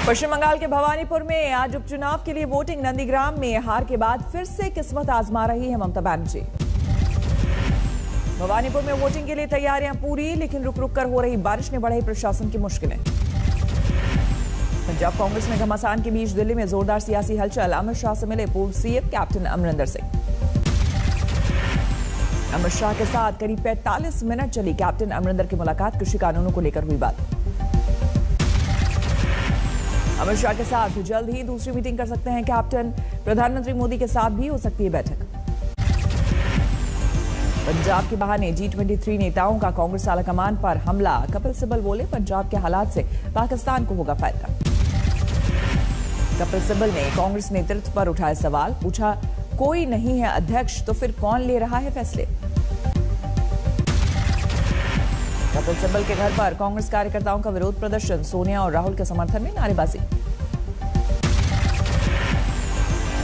पश्चिम बंगाल के भवानीपुर में आज उपचुनाव के लिए वोटिंग। नंदीग्राम में हार के बाद फिर से किस्मत आजमा रही है ममता बनर्जी। भवानीपुर में वोटिंग के लिए तैयारियां पूरी, लेकिन रुक रुक कर हो रही बारिश ने बढ़ाई प्रशासन की मुश्किलें। पंजाब कांग्रेस में घमासान के बीच दिल्ली में जोरदार सियासी हलचल। अमित शाह से मिले पूर्व सीएम कैप्टन अमरिंदर सिंह। अमित शाह के साथ करीब 45 मिनट चली कैप्टन अमरिंदर की मुलाकात। कृषि कानूनों को लेकर हुई बात। अमित शाह के साथ जल्द ही दूसरी मीटिंग कर सकते हैं कैप्टन। प्रधानमंत्री मोदी के साथ भी हो सकती है बैठक। पंजाब के बहाने G23 नेताओं का कांग्रेस आलाकमान पर हमला। कपिल सिब्बल बोले पंजाब के हालात से पाकिस्तान को होगा फायदा। कपिल सिब्बल ने कांग्रेस नेतृत्व पर उठाए सवाल। पूछा, कोई नहीं है अध्यक्ष तो फिर कौन ले रहा है फैसले। कपिल सिब्बल के घर पर कांग्रेस कार्यकर्ताओं का विरोध प्रदर्शन। सोनिया और राहुल के समर्थन में नारेबाजी।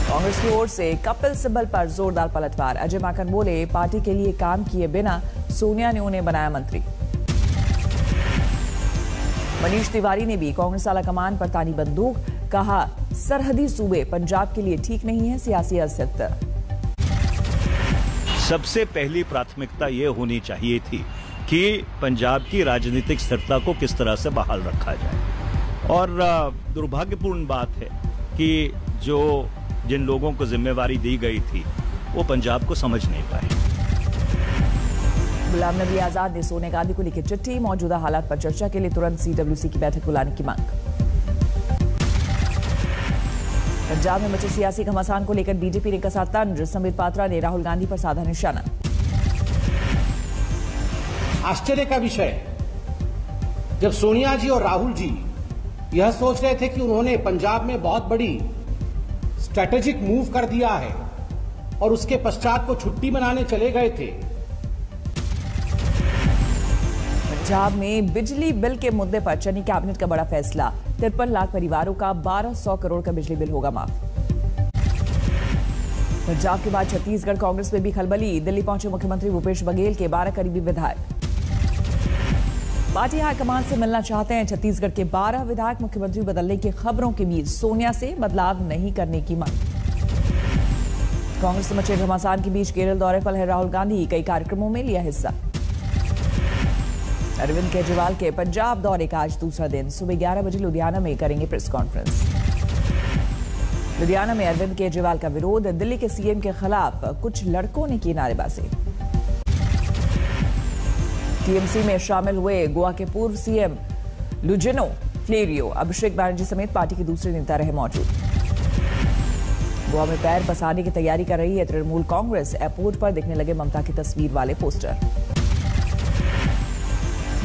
कांग्रेस की ओर से कपिल सिब्बल पर जोरदार पलटवार। अजय माकन बोले पार्टी के लिए काम किए बिना सोनिया ने उन्हें बनाया मंत्री। मनीष तिवारी ने भी कांग्रेस आलाकमान पर तानी बंदूक। कहा, सरहदी सूबे पंजाब के लिए ठीक नहीं है सियासी अस्थिरता। सबसे पहली प्राथमिकता यह होनी चाहिए थी कि पंजाब की राजनीतिक स्थिरता को किस तरह से बहाल रखा जाए। और दुर्भाग्यपूर्ण बात है कि जिन लोगों को जिम्मेवारी दी गई थी वो पंजाब को समझ नहीं पाए। गुलाम नबी आजाद ने सोनिया गांधी को लिखी चिट्ठी। मौजूदा हालात पर चर्चा के लिए तुरंत CWC की बैठक बुलाने की मांग। पंजाब में मचे सियासी घमासान को लेकर बीजेपी ने कसा तंज। संबित पात्रा ने राहुल गांधी पर साधा निशाना। आश्चर्य का विषय, जब सोनिया जी और राहुल जी यह सोच रहे थे कि उन्होंने पंजाब में बहुत बड़ी स्ट्रैटेजिक मूव कर दिया है और उसके पश्चात वो छुट्टी मनाने चले गए थे। पंजाब में बिजली बिल के मुद्दे पर चनी कैबिनेट का बड़ा फैसला। 53 लाख परिवारों का 1200 करोड़ का बिजली बिल होगा माफ। पंजाब के बाद छत्तीसगढ़ कांग्रेस में भी खलबली। दिल्ली पहुंचे मुख्यमंत्री भूपेश बघेल के 12 करीबी विधायक। पार्टी हाईकमान से मिलना चाहते हैं छत्तीसगढ़ के 12 विधायक। मुख्यमंत्री बदलने की खबरों के बीच सोनिया से बदलाव नहीं करने की मांग। कांग्रेस से मचे घमासान के बीच केरल दौरे पर है राहुल गांधी। कई कार्यक्रमों में लिया हिस्सा। अरविंद केजरीवाल के पंजाब दौरे का आज दूसरा दिन। सुबह 11 बजे लुधियाना में करेंगे प्रेस कॉन्फ्रेंस। लुधियाना में अरविंद केजरीवाल का विरोध। दिल्ली के सीएम के खिलाफ कुछ लड़कों ने की नारेबाजी। टीएमसी में शामिल हुए गोवा के पूर्व सीएम लुजिनो फ्लेरियो। अभिषेक बैनर्जी समेत पार्टी के दूसरे नेता रहे मौजूद। गोवा में पैर पसारने की तैयारी कर रही है तृणमूल कांग्रेस। एयरपोर्ट पर दिखने लगे ममता की तस्वीर वाले पोस्टर।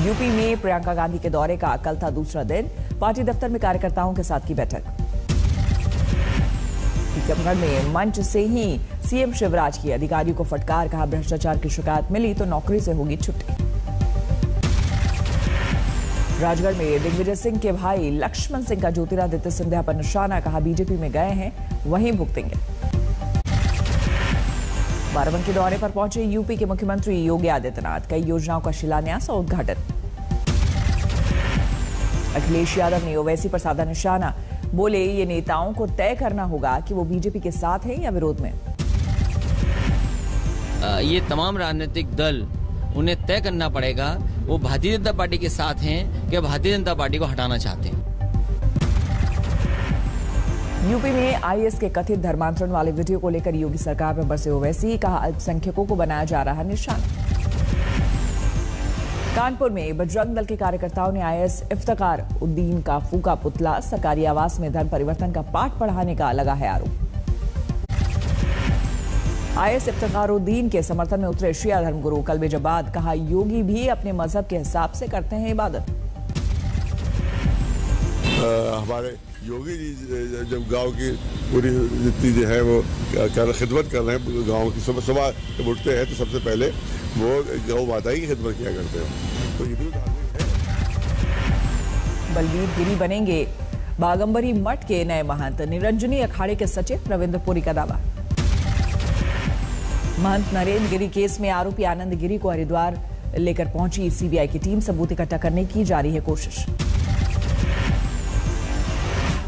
यूपी में प्रियंका गांधी के दौरे का कल था दूसरा दिन। पार्टी दफ्तर में कार्यकर्ताओं के साथ की बैठक। टीकमगढ़ में मंच से ही सीएम शिवराज की अधिकारियों को फटकार। कहा, भ्रष्टाचार की शिकायत मिली तो नौकरी से होगी छुट्टी। राजगढ़ में दिग्विजय सिंह के भाई लक्ष्मण सिंह का ज्योतिरादित्य सिंधिया पर निशाना। कहा, बीजेपी में गए हैं वहीं भुगतेंगे। बाराबंकी दौरे पर पहुंचे यूपी के मुख्यमंत्री योगी आदित्यनाथ। कई योजनाओं का शिलान्यास और उद्घाटन। अखिलेश यादव ने ओवैसी पर साधा निशाना। बोले, ये नेताओं को तय करना होगा कि वो बीजेपी के साथ हैं या विरोध में। ये तमाम राजनीतिक दल उन्हें तय करना पड़ेगा वो भारतीय जनता पार्टी के साथ हैं कि भारतीय जनता पार्टी को हटाना चाहते हैं। यूपी में आईएस के कथित धर्मांतरण वाले वीडियो को लेकर योगी सरकार में बरसे ओवैसी। कहा, अल्पसंख्यकों को बनाया जा रहा निशाना। कानपुर में बजरंग दल के कार्यकर्ताओं ने आईएस इफ्तिकार उद्दीन का फूका पुतला। सरकारी आवास में धर्म परिवर्तन का पाठ पढ़ाने का लगा है आरोप। आईएस इफ्तिखारुद्दीन के समर्थन में उतरे शिया धर्मगुरु कल्बे जबाद। कहा, योगी भी अपने मजहब के हिसाब से करते हैं इबादत। हमारे योगी जी जब गांव की पूरी जितनी जो है वो खिदमत कर रहे हैं, गांव की सुबह जब उठते हैं तो सबसे पहले वो गौ माता की खिदमत किया करते हैं। तो ये भी बलबीर गिरी बनेंगे बागंबरी मठ के नए महंत। निरंजनी अखाड़े के सचिव रविंद्र पुरी का दावा। महंत नरेंद्र गिरी केस में आरोपी आनंद गिरी को हरिद्वार लेकर पहुंची सीबीआई की टीम। सबूत इकट्ठा करने की जारी है कोशिश।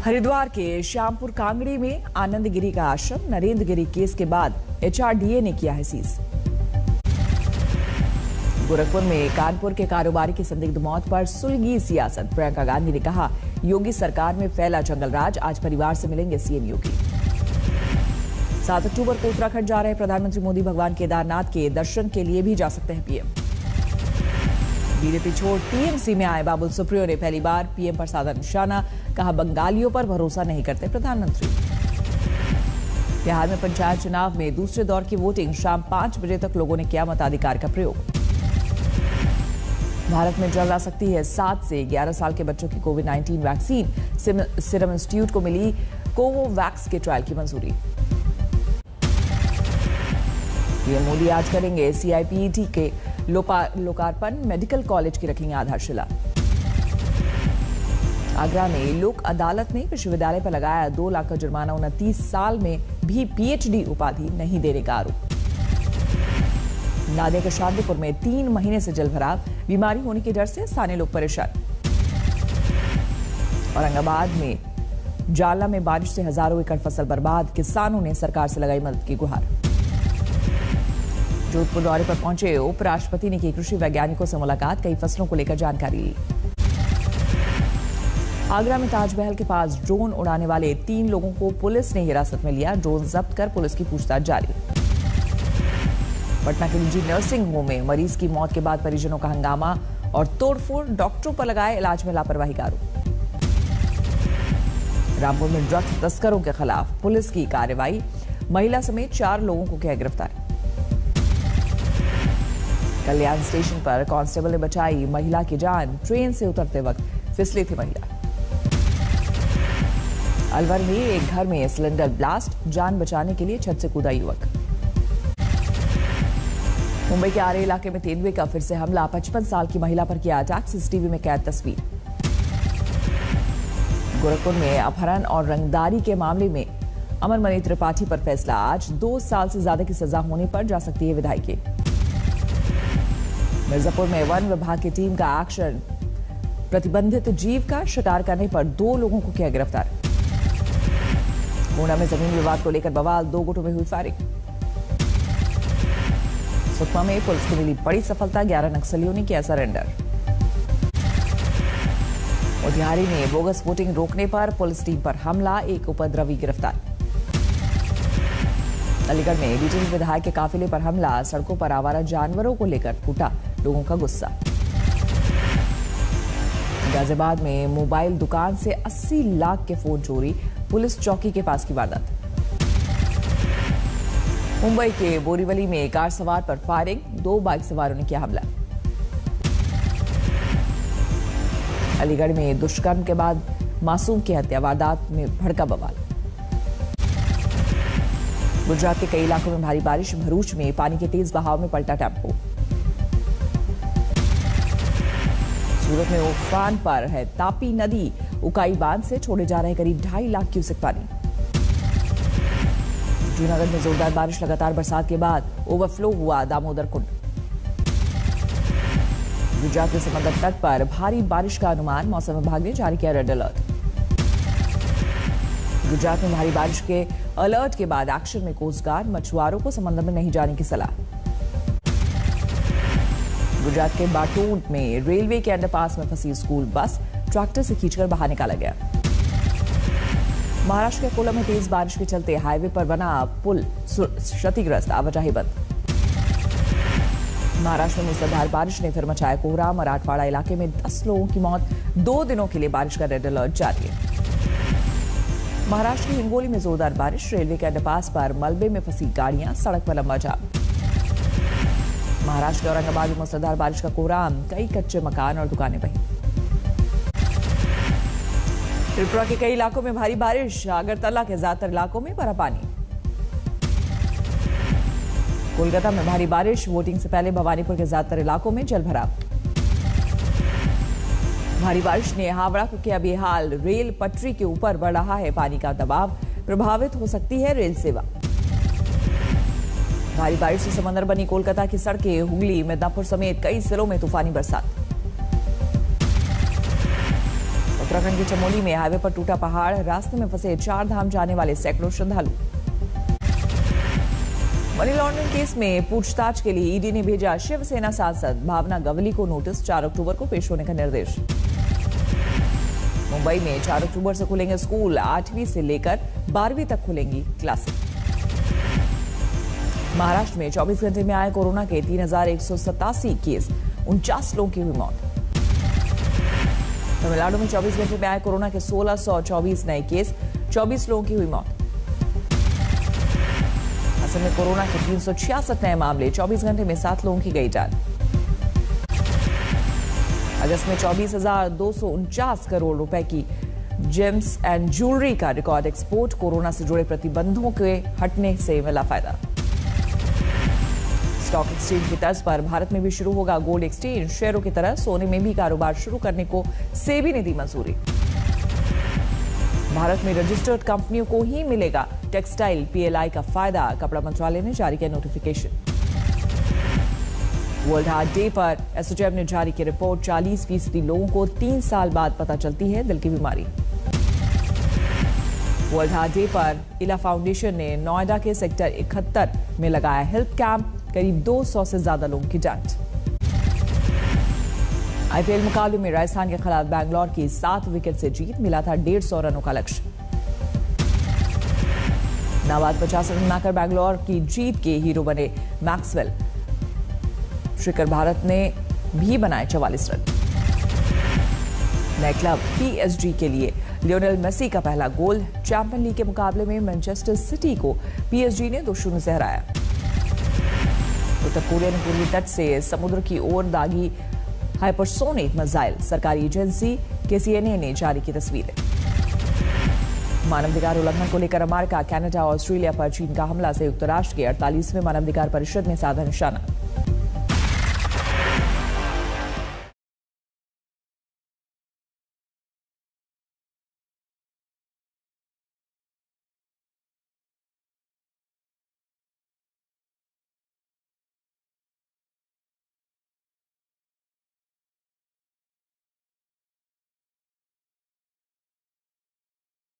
हरिद्वार के श्यामपुर कांगड़ी में आनंद गिरी का आश्रम नरेंद्र गिरी केस के बाद HRDA ने किया है सीज। गोरखपुर में कानपुर के कारोबारी की संदिग्ध मौत पर सुलगी सियासत। प्रियंका गांधी ने कहा, योगी सरकार में फैला जंगल राज, आज परिवार से मिलेंगे सीएम योगी। 7 अक्टूबर को उत्तराखंड जा रहे प्रधानमंत्री मोदी भगवान केदारनाथ के दर्शन के लिए भी जा सकते हैं पीएम। बीजेपी छोड़ टीएमसी में आए बाबुल सुप्रियो ने पहली बार पीएम पर साधा निशाना, कहा बंगालियों पर भरोसा नहीं करते प्रधानमंत्री। बिहार में पंचायत चुनाव में दूसरे दौर की वोटिंग, शाम 5 बजे तक लोगों ने किया मताधिकार का प्रयोग। भारत में चल सकती है 7 से 11 साल के बच्चों की कोविड-19 वैक्सीन। सीरम इंस्टीट्यूट को मिली कोवोवैक्स के ट्रायल की मंजूरी। पीएम मोदी आज करेंगे CIPET के लोकार्पण, मेडिकल कॉलेज की रखेंगे आधारशिला। आगरा में लोक अदालत ने विश्वविद्यालय पर लगाया 2 लाख का जुर्माना, 29 साल में भी PhD उपाधि नहीं देने का आरोप। नादिया के शांतिपुर में 3 महीने से जल भराव, बीमारी होने के डर से स्थानीय लोग परेशान। औरंगाबाद में जालना में बारिश से हजारों एकड़ फसल बर्बाद, किसानों ने सरकार से लगाई मदद की गुहार। जोधपुर दौरे पर पहुंचे उपराष्ट्रपति ने की कृषि वैज्ञानिकों से मुलाकात, कई फसलों को लेकर जानकारी ली। आगरा में ताजमहल के पास ड्रोन उड़ाने वाले 3 लोगों को पुलिस ने हिरासत में लिया, ड्रोन जब्त कर पुलिस की पूछताछ जारी। पटना के निजी नर्सिंग होम में मरीज की मौत के बाद परिजनों का हंगामा और तोड़फोड़, डॉक्टरों पर लगाए इलाज में लापरवाही का आरोप। रामपुर में ड्रग्स तस्करों के खिलाफ पुलिस की कार्रवाई, महिला समेत 4 लोगों को किया गिरफ्तार। कल्याण स्टेशन पर कांस्टेबल ने बचाई महिला की जान, ट्रेन से उतरते वक्त फिसली थी महिला। अलवर में एक घर में सिलेंडर ब्लास्ट, जान बचाने के लिए छत से कूदा युवक। मुंबई के आरे इलाके में तेंदुए का फिर से हमला, 55 साल की महिला पर किया अटैक, CCTV में कैद तस्वीर। गोरखपुर में अपहरण और रंगदारी के मामले में अमरमणि त्रिपाठी पर फैसला, आज 2 साल से ज्यादा की सजा होने पर जा सकती है विधायकी। मिर्जापुर में वन विभाग की टीम का एक्शन, प्रतिबंधित जीव का शिकार करने पर 2 लोगों को किया गिरफ्तार। गोंडा में जमीन विवाद को लेकर बवाल, 2 गुटों में हुई फायरिंग। सुकमा में पुलिस को मिली बड़ी सफलता, 11 नक्सलियों ने किया सरेंडर। मोतिहारी में बोगस वोटिंग रोकने पर पुलिस टीम पर हमला, 1 उपद्रवी गिरफ्तार। अलीगढ़ में बीजेपी विधायक के काफिले पर हमला, सड़कों पर आवारा जानवरों को लेकर फूटा लोगों का गुस्सा। गाजियाबाद में मोबाइल दुकान से 80 लाख के फोन चोरी, पुलिस चौकी के पास की वारदात। मुंबई के बोरीवली में कार सवार पर फायरिंग, 2 बाइक सवारों ने किया हमला। अलीगढ़ में दुष्कर्म के बाद मासूम की हत्या, वारदात में भड़का बवाल। गुजरात के कई इलाकों में भारी बारिश, भरूच में पानी के तेज बहाव में पलटा टेम्पो। सूरत में उफान पर है तापी नदी, उकाई बांध से छोड़े जा रहे करीब 2.5 लाख क्यूसेक पानी। जूनागढ़ में जोरदार बारिश, लगातार बरसात के बाद ओवरफ्लो हुआ दामोदर कुंड। गुजरात के समंदर तट पर भारी बारिश का अनुमान, मौसम विभाग ने जारी किया रेड अलर्ट। गुजरात में भारी बारिश के अलर्ट के बाद एक्शन में कोस्ट गार्ड, मछुआरों को समंदर में नहीं जाने की सलाह। गुजरात के बाटोट में रेलवे के अंडरपास में फंसी स्कूल बस, ट्रैक्टर से खींचकर बाहर निकाला गया। महाराष्ट्र के कोल्लम में तेज बारिश के चलते हाईवे पर बना पुल क्षतिग्रस्त, आवाजाही बंद। महाराष्ट्र में मूसलाधार बारिश ने फिर मचाया कोहरा, मराठवाड़ा इलाके में 10 लोगों की मौत, 2 दिनों के लिए बारिश का रेड अलर्ट जारी है। महाराष्ट्र की हिंगोली में जोरदार बारिश, रेलवे के अंडरपास पर मलबे में फंसी गाड़ियां, सड़क पर लंबा जाम। महाराष्ट्र के औरंगाबाद में मूसलाधार बारिश का कोहराम, कई कच्चे मकान और दुकानें बही। त्रिपुरा के कई इलाकों में भारी बारिश, अगरतला के ज्यादातर इलाकों में भरा पानी। कोलकाता में भारी बारिश, वोटिंग से पहले भवानीपुर के ज्यादातर इलाकों में जल भराव। भारी बारिश ने हावड़ा को किया बेहाल, रेल पटरी के ऊपर बढ़ रहा है पानी का दबाव, प्रभावित हो सकती है रेल सेवा। भारी बारिश से समंदर बनी कोलकाता की सड़कें, हुगली, मिदनापुर समेत कई जिलों में तूफानी बरसात। उत्तराखंड के चमोली में हाईवे पर टूटा पहाड़, रास्ते में फंसे 4 धाम जाने वाले सैकड़ों श्रद्धालु। मनी लॉन्ड्रिंग केस में पूछताछ के लिए ईडी ने भेजा शिवसेना सांसद भावना गवली को नोटिस, 4 अक्टूबर को पेश होने का निर्देश। मुंबई में 4 अक्टूबर से खुलेंगे स्कूल, 8वीं से लेकर 12वीं तक खुलेंगी क्लासें। महाराष्ट्र में 24 घंटे में आए कोरोना के 3187 केस, 49 लोगों की हुई मौत। तमिलनाडु में 24 घंटे में आए कोरोना के 1624 नए केस, 24 लोगों की हुई मौत। असम में कोरोना के 366 नए मामले, 24 घंटे में 7 लोगों की गई जान। अगस्त में 24,249 करोड़ रुपए की जेम्स एंड ज्वेलरी का रिकॉर्ड एक्सपोर्ट, कोरोना से जुड़े प्रतिबंधों के हटने से मिला फायदा। स्टॉक एक्सचेंज की तर्ज पर भारत में भी शुरू होगा गोल्ड एक्सचेंज, शेयरों की तरह सोने में भी कारोबार शुरू करने को सेबी ने दी मंजूरी। भारत में रजिस्टर्ड कंपनियों को ही मिलेगा टेक्सटाइल पीएलआई का फायदा, कपड़ा मंत्रालय ने जारी किया नोटिफिकेशन। वर्ल्ड हार्ट डे पर एसोचैम ने जारी की रिपोर्ट, 40% लोगों को 3 साल बाद पता चलती है दिल की बीमारी। वर्ल्ड हार्ट डे पर इला फाउंडेशन ने नोएडा के सेक्टर 71 में लगाया हेल्थ कैंप, करीब 200 से ज्यादा लोगों की जांच। आईपीएल मुकाबले में राजस्थान के खिलाफ बैंगलोर की 7 विकेट से जीत, मिला था 150 रनों का लक्ष्य। नाबाद 50 रन बनाकर बैंगलोर की जीत के हीरो बने मैक्सवेल। शिखर भारत ने भी बनाए 44 रन। नए क्लब पीएसजी के लिए लियोनेल मेसी का पहला गोल, चैंपियन लीग के मुकाबले में मैनचेस्टर सिटी को पीएसजी ने 2-0 से हराया। उत्तर कोरिया ने पूर्वी तट से समुद्र की ओर दागी हाइपरसोनिक मिसाइल, सरकारी एजेंसी केसीएनए ने जारी की तस्वीरें। मानवाधिकार उल्लंघन को लेकर अमेरिका, कनाडा और ऑस्ट्रेलिया पर चीन का हमला, संयुक्त राष्ट्र के 48वें मानवाधिकार परिषद ने साधा निशाना।